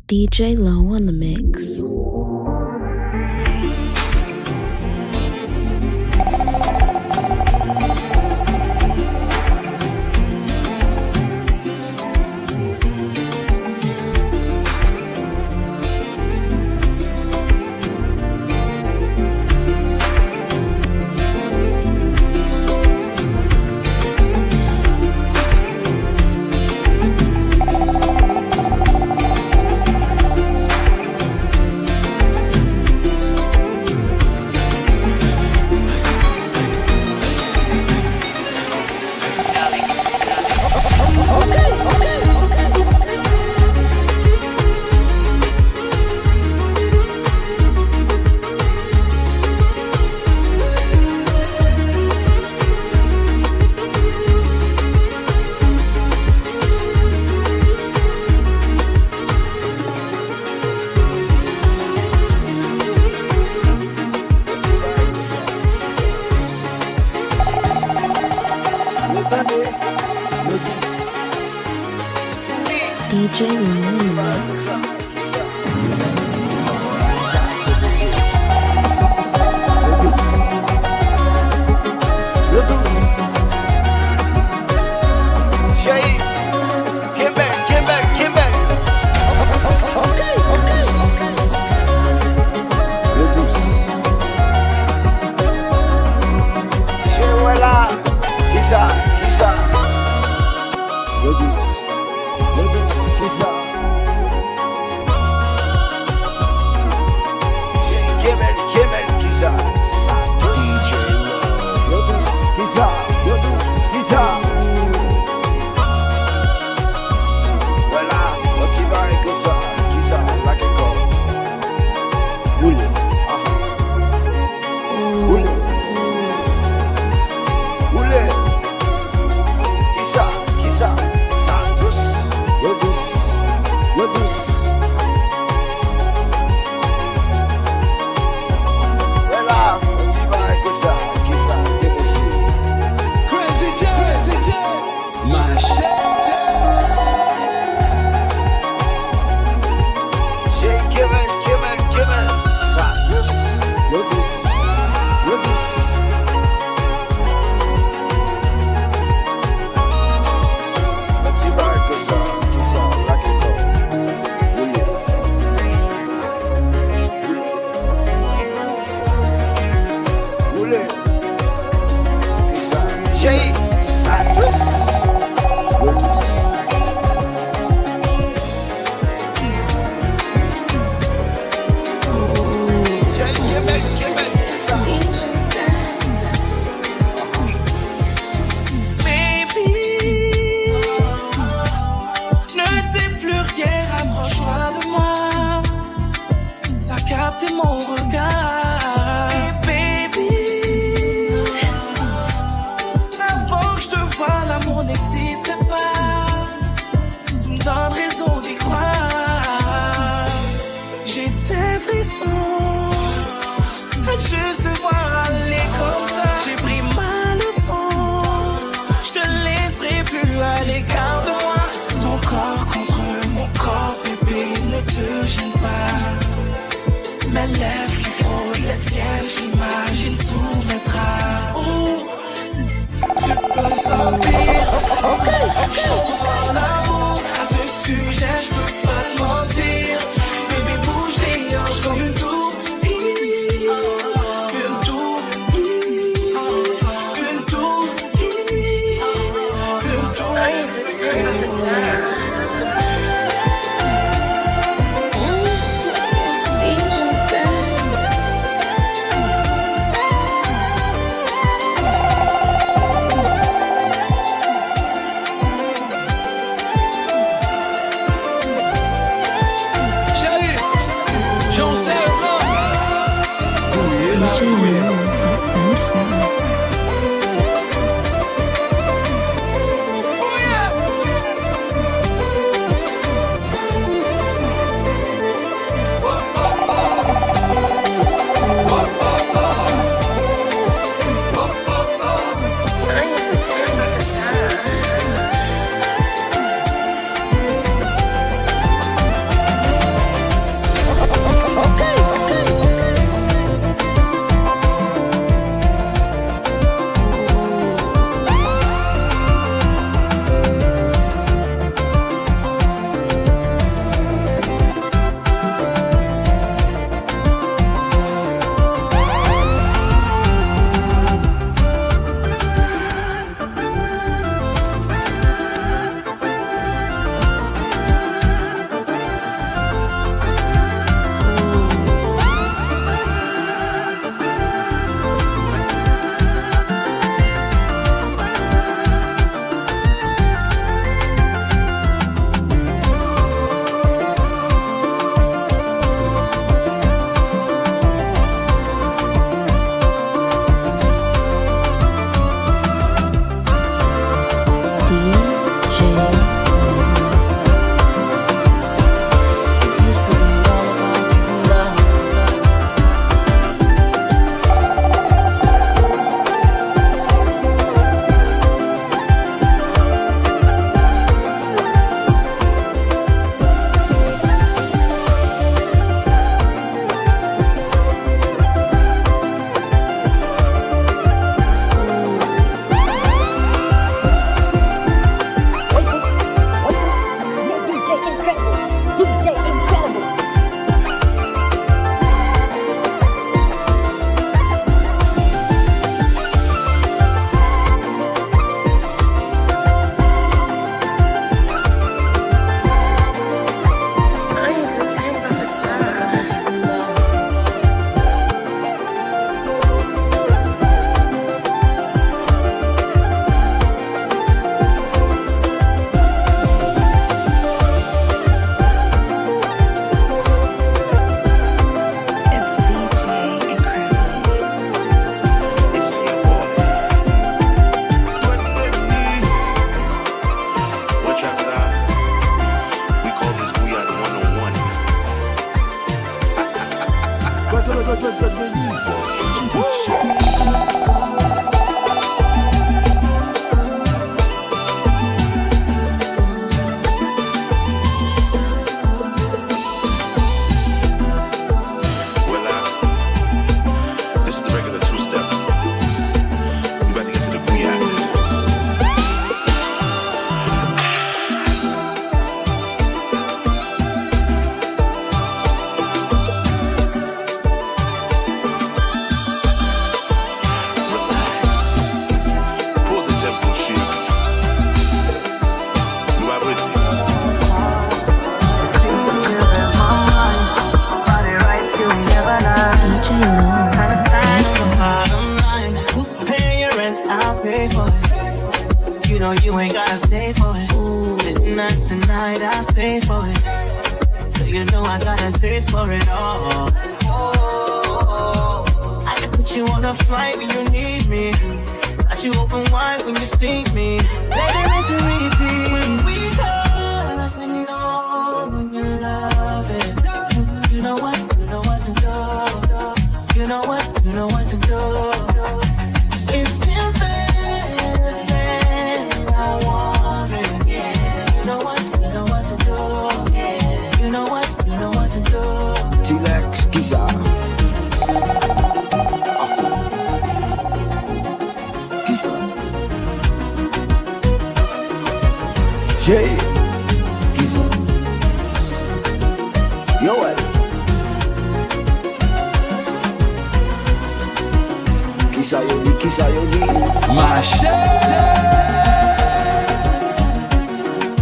DJ Low on the mix. DJ Low on the mix. Juste de voir aller comme ça. J'ai pris ma leçon. Je te laisserai plus à l'écart de moi. Ton corps contre mon corps, bébé, ne te gêne pas. Mes lèvres qui frôlent les tiennes, j'imagine sous mes draps. Oh, tu peux sentir. Chante mon amour. À ce sujet, je peux pas te mentir. Bébé, bouge tes hanches comme une tour. I stay for it. Tonight I stay for it. So you know I got a taste for it all. I can put you on a flight when you need me. Got you open wide when you see me. Later it's a repeat. When we touch, let me know when you love it. You know what to do. You know what to do. If you think I want it, you know what to do. You know what to do. T-Lex, Giza. Giza. Jay. Giza. Yo, Kisa Yogi. Ma chère.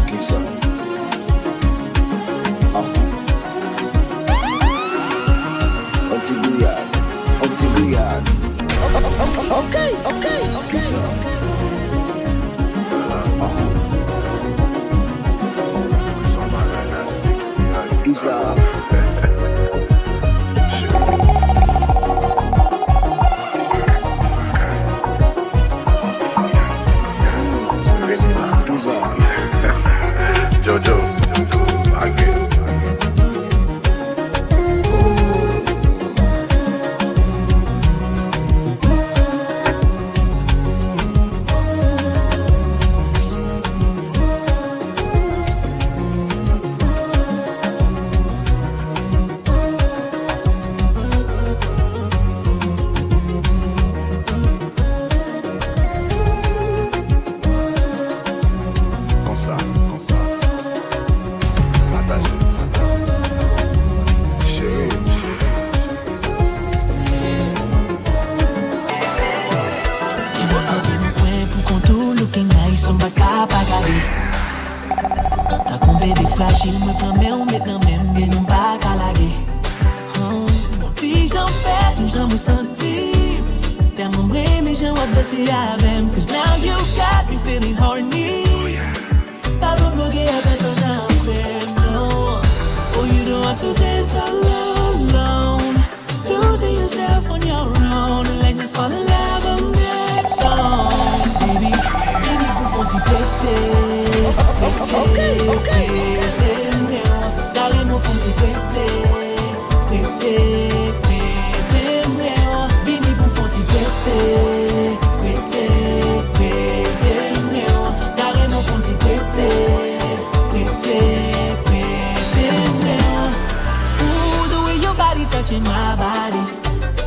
Kisa. Gouyad. Okay. Kisa. Kisa. Jojo, I get it. Flashy, me promets ou maintenant même bien non pas qu'à laguer. Si j'en fais, tout j'en me sentir. Tellement vrai, mais j'en vois passer avec. Cause now you got me feeling horny. Pas de bloquer à personne après, no. Oh, you don't want to dance alone. Losing yourself on your own. And let's just fall in love on that song. Baby, pour faut t'y péter. Okay. Carrément faut t'y péter. Vini pour faut t'y péter. Carrément faut t'y péter. Ooh, the way your body touching my body.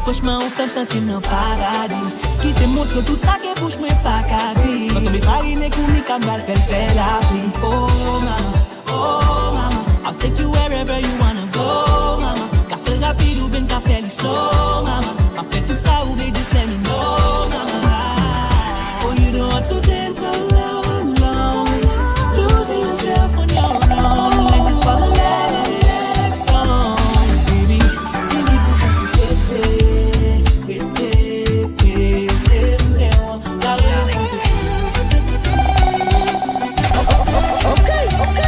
Franchement, on fait sentir dans paradis. Qui te montre tout ça que bouche moi pas qu'à dire. Quand me farine koumi kambal fait la vie. Oh mama, I'll take you wherever you wanna go, mama. Café rapide ou bien café slow, mama. I'll fait tout ça ou bien just let me know, mama. Oh, you don't want to dance alone. Losing yourself on your own. Like just fall in love with that song. Baby, give me pour faire Okay.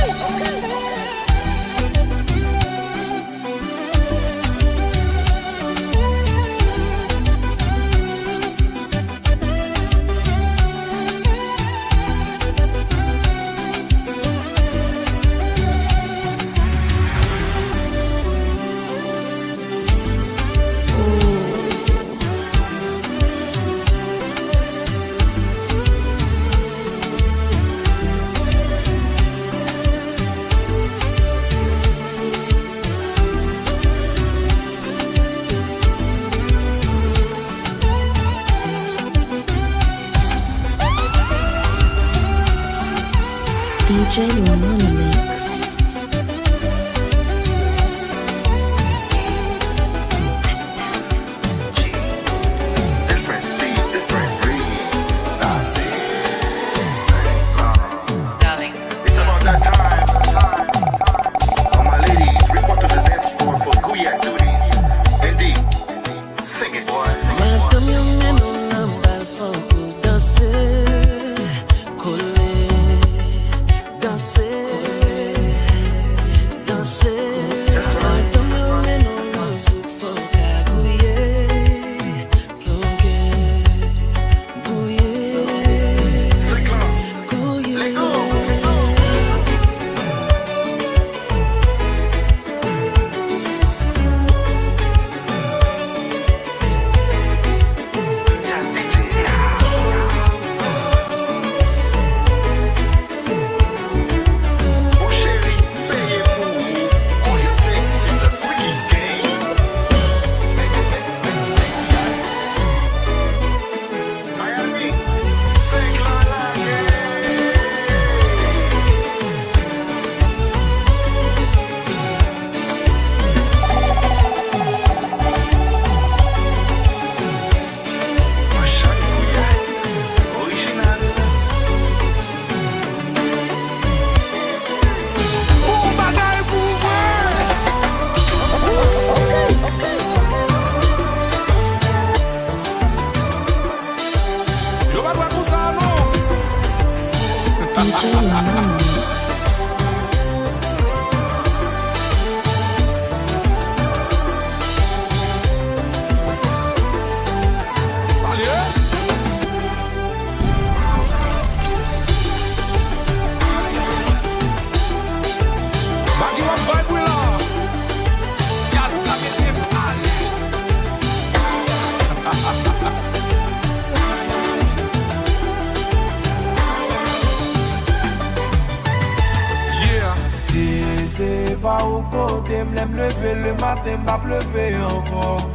c'est pas au côté, m'l'aime lever le matin, m'a pleuvé encore.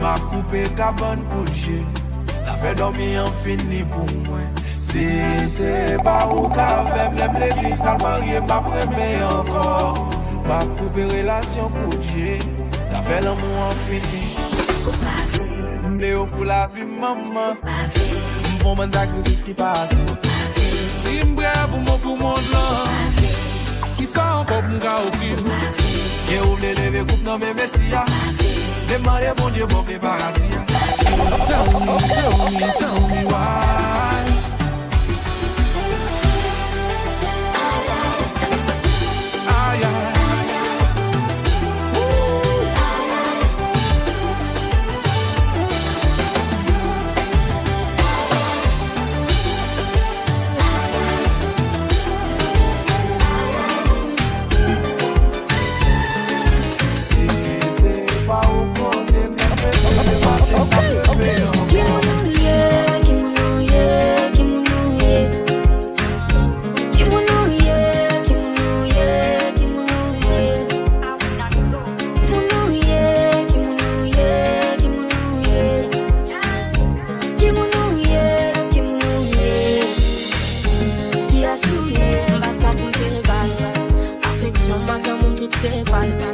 M'a coupé cabane couché, ça fait dormir infini pour moi. C'est pas au café, m'l'aime l'église, car marié, m'a prémé encore. M'a coupé relation couché, ça fait l'amour infini. M'l'ai offre la vie, maman. M'font bon sacrifice qui passe. Si m'brave pour m'offrir au monde là. Qui ça encore m'ga offrir? J'ai oublié lever coupe dans mes messias. Demandez bon Dieu pour les paradis. Tell me why. Aïe, aïe.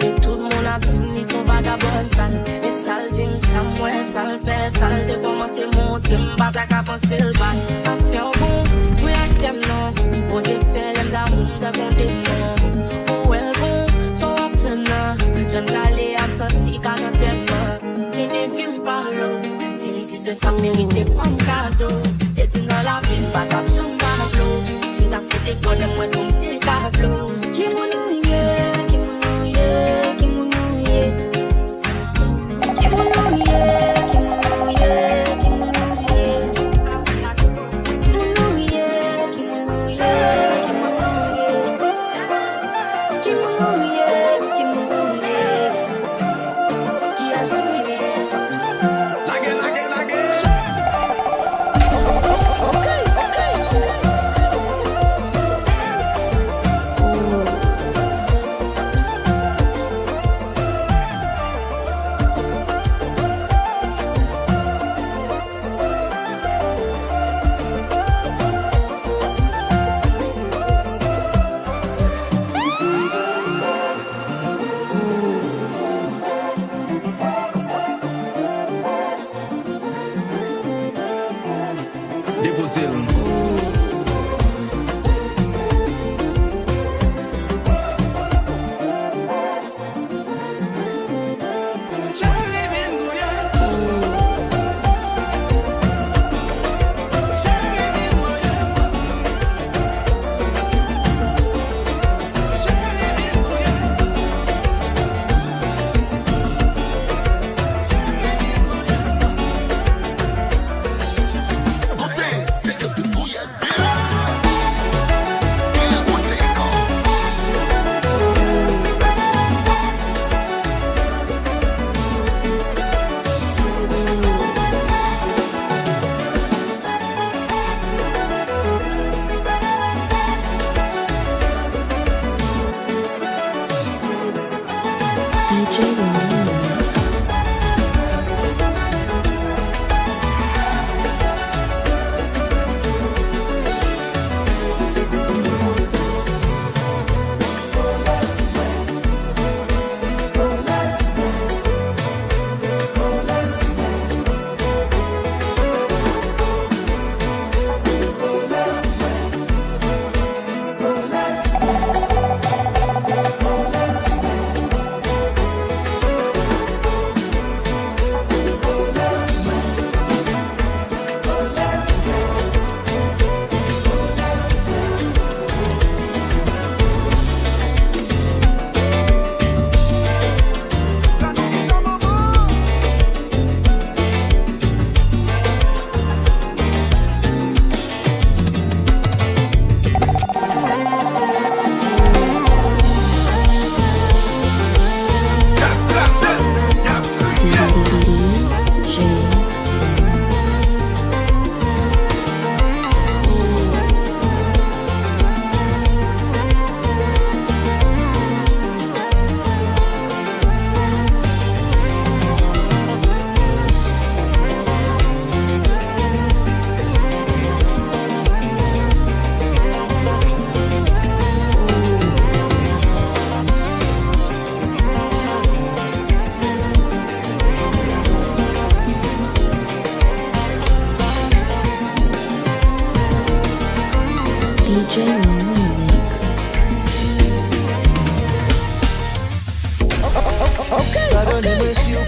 Et tout le monde a dit ils sont vagabonds sales. Les sales dit m'sam sale fait sale. De commencer monter m'bata qu'à penser le bail. Pas faire bon, jouer à thème non. Bon t'es fait l'aime d'amour, t'as bon démon. Oh elle bon, son flâne. J'aime d'aller à m'sentir quand on t'aime. Mais des films parlent. Dis-moi si c'est ça mérite comme cadeau. T'es dit dans la vie, pas ta chambre à l'eau. Si t'as pour des connes, moi donc t'es tableau. Qui m'en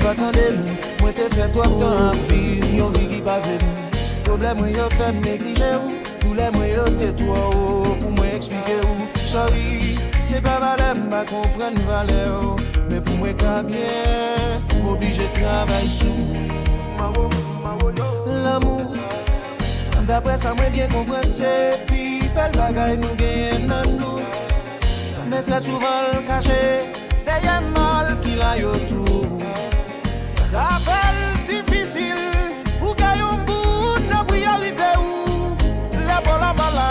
pas tendre, moi t'ai fait toi temps à vivre, yon vie qui pas venu. Problème, moi yo fait négliger ou, tous les moyens t'es toi pour moi expliquer ou. Sorry, c'est pas valeur, m'a comprendre valeur, mais pour moi quand bien, m'oblige de travailler sous. L'amour, d'après ça moi bien comprendre c'est puis belle bagaille nous gagne dans nous. Mais très souvent le caché derrière mal qu'il a autour. Ça fait difficile pour gagner un bout de priorité ou la bola bala.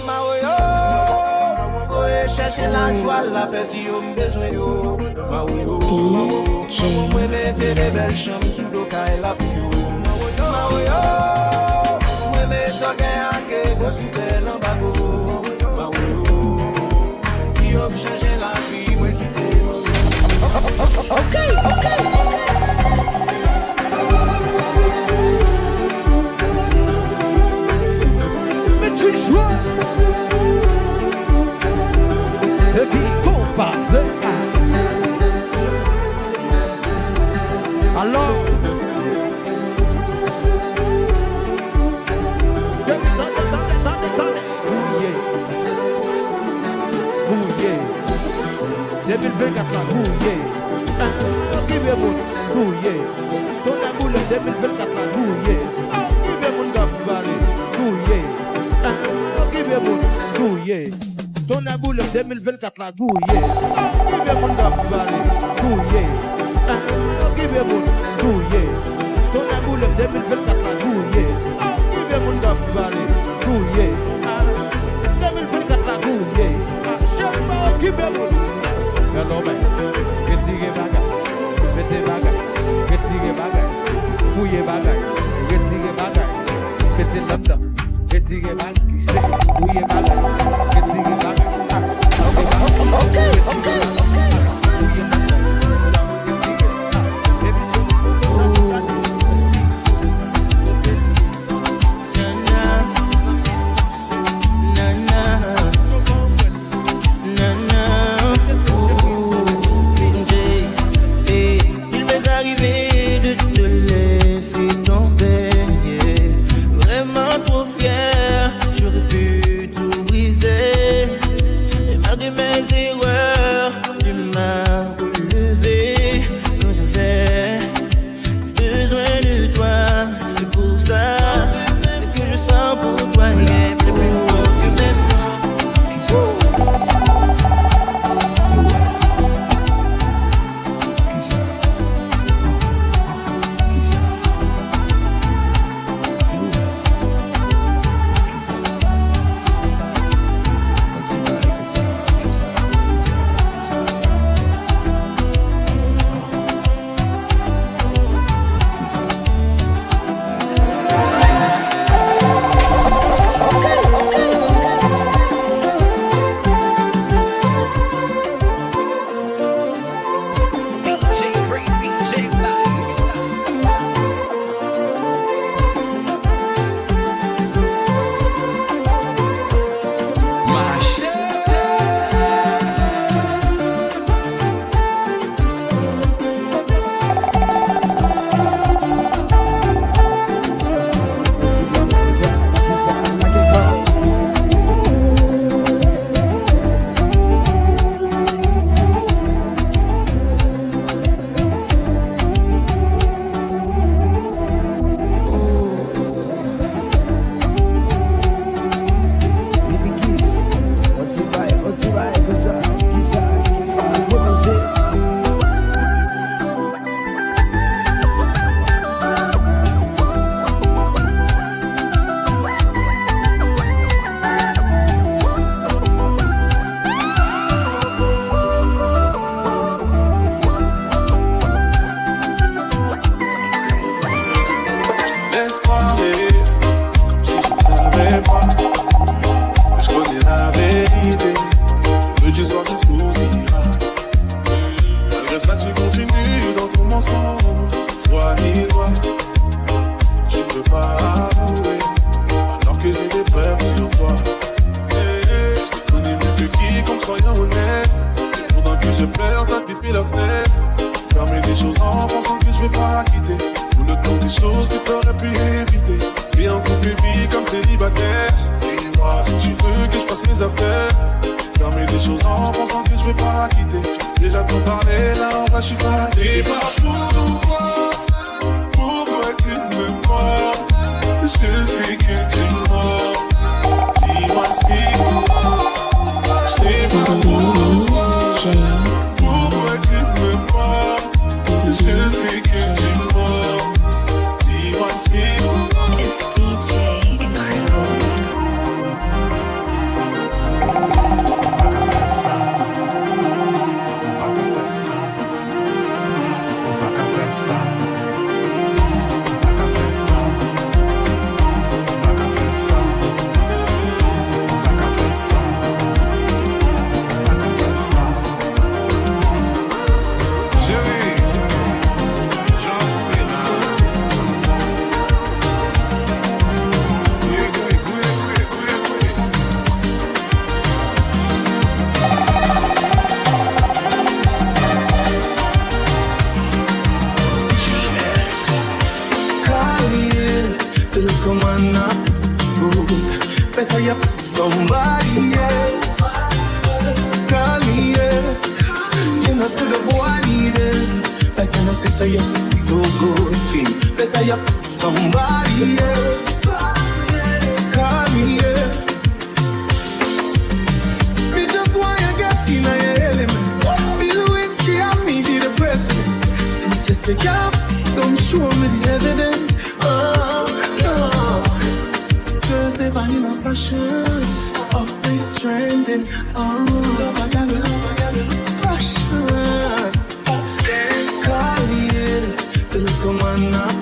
Ma oyo, chercher la joie, la petit homme besoin yo. Ma oyo, moi mettre des belles chambres sous le caille la pour yo. Ma oyo, moi mettre gain que go super l'embago. Ma oyo, si on changer la vie, moi quitter. Okay. Mais tu joues. Et puis Kompa. Alors. Gouyad. 2024 là, Gouyad. Qui veut mon Gouyad? Ton amour le 2024 là, Gouyad. Qui veut mon gars pour parler? Gouyad. Qui veut mon Gouyad? Ton amour le 2024 là, Gouyad. Qui veut mon gars pour parler? Gouyad. Qui veut mon Gouyad? Ton amour le 2024 là, Gouyad. Qui veut mon gars pour parler? Gouyad. 2024 là, Gouyad. Qui veut mon Hello, man. Getting baga, getting baga, getting baga, fouille baga, getting baga, getting London, getting baga, fouille baga, getting baga. Okay. Vraiment trop fier, je t'attends parler, là on va chiffrer. T'es partout voir, pourquoi tu me crois? Je sais que tu mens. Dis-moi ce qu'il faut. Je sais pas pourquoi tu me crois. Je sais que tu mens. Dis-moi ce qu'il faut. It's DJ Incredible. Somebody else, call me, yeah. You know, say the boy I need it. Like when I say you're too good, feel better, yeah. Somebody else, call me, yeah. Me just want you get in your element. Bill Lewinsky and me be the president. Since you say yeah, don't show me the evidence. Cause if I need a passion, always trending. Love, I got it, passion. Call me, yeah, the little man up.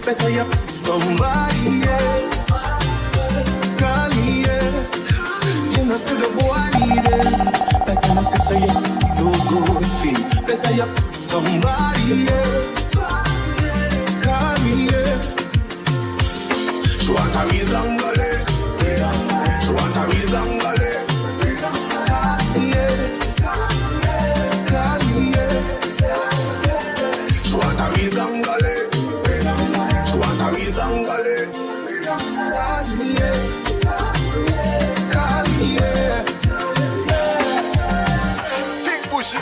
Better you somebody, yeah. Call me, yeah. You know, say the boy I need it. Like when I say you're too good, feel better you somebody, yeah. Call me, yeah. Je want ta vie d'Angolais. Je want ta vie d'Angolais. Je want ta vie d'Angolais. Je want ta vie d'Angolais. Big Bushy.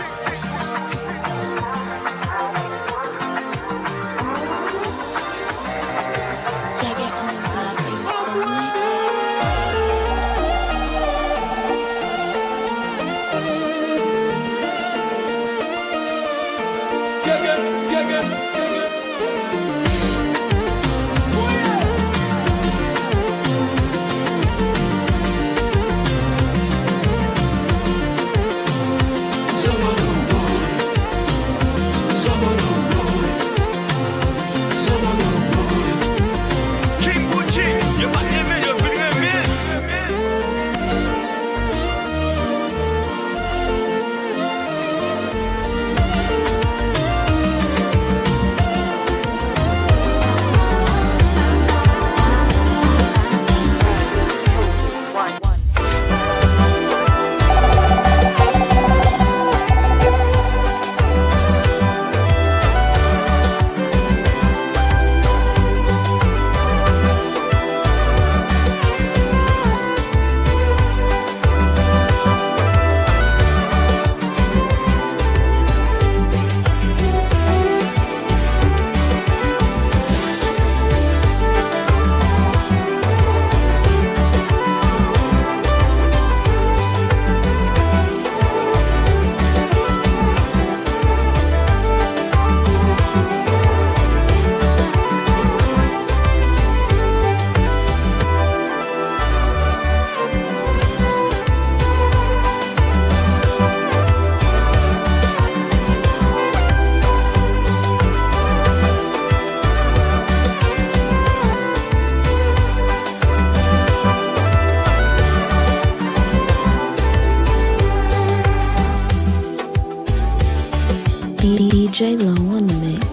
DJ Low on the mix.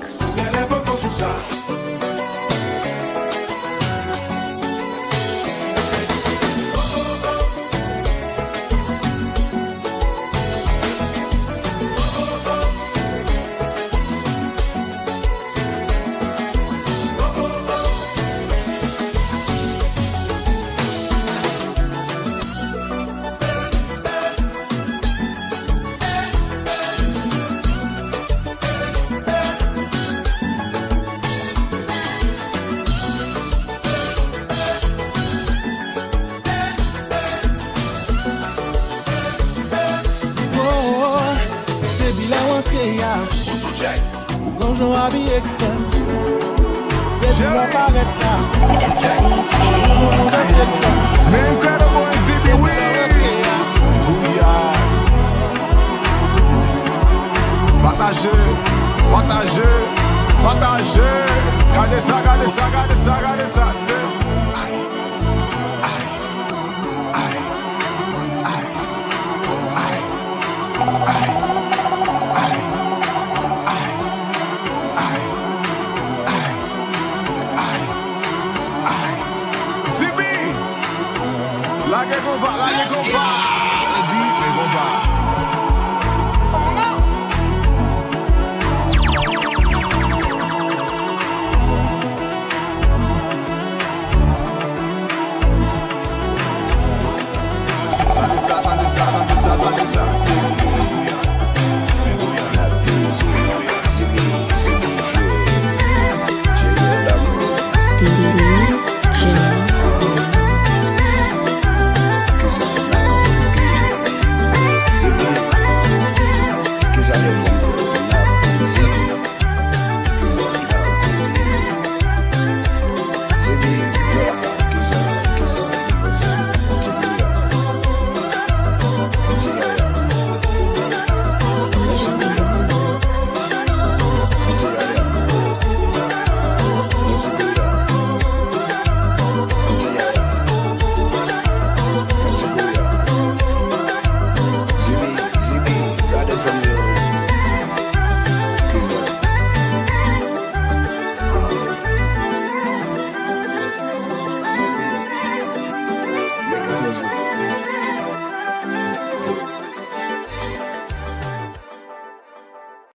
c'est ya. Bonjour habillé que femme. Baby, on paraît là. It's DJ Incredible. Incredible ZB, oui. Gouyad. Partagez. Regardez ça, c'est